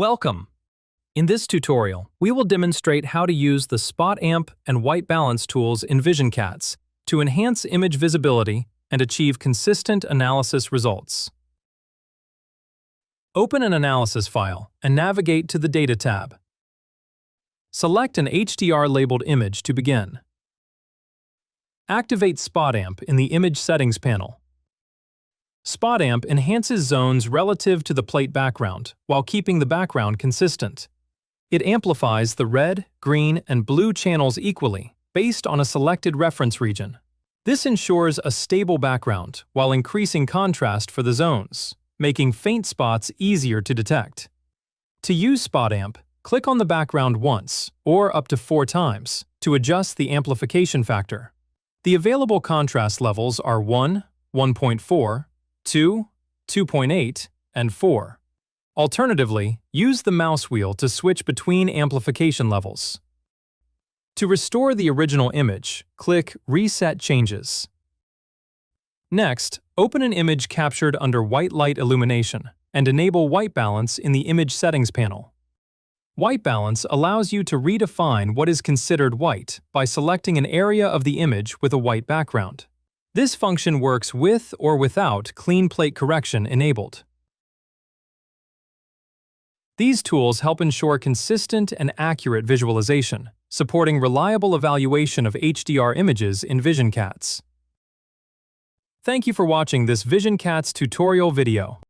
Welcome! In this tutorial, we will demonstrate how to use the SpotAmp and White Balance tools in visionCATS to enhance image visibility and achieve consistent analysis results. Open an analysis file and navigate to the Data tab. Select an HDR-labeled image to begin. Activate SpotAmp in the Image Settings panel. SpotAmp enhances zones relative to the plate background while keeping the background consistent. It amplifies the red, green, and blue channels equally based on a selected reference region. This ensures a stable background while increasing contrast for the zones, making faint spots easier to detect. To use SpotAmp, click on the background once or up to 4 times to adjust the amplification factor. The available contrast levels are 1, 1.4, 2, 2.8, and 4. Alternatively, use the mouse wheel to switch between amplification levels. To restore the original image, click Reset Changes. Next, open an image captured under white light illumination and enable White Balance in the Image Settings panel. White Balance allows you to redefine what is considered white by selecting an area of the image with a white background. This function works with or without clean plate correction enabled. These tools help ensure consistent and accurate visualization, supporting reliable evaluation of HDR images in visionCATS. Thank you for watching this visionCATS tutorial video.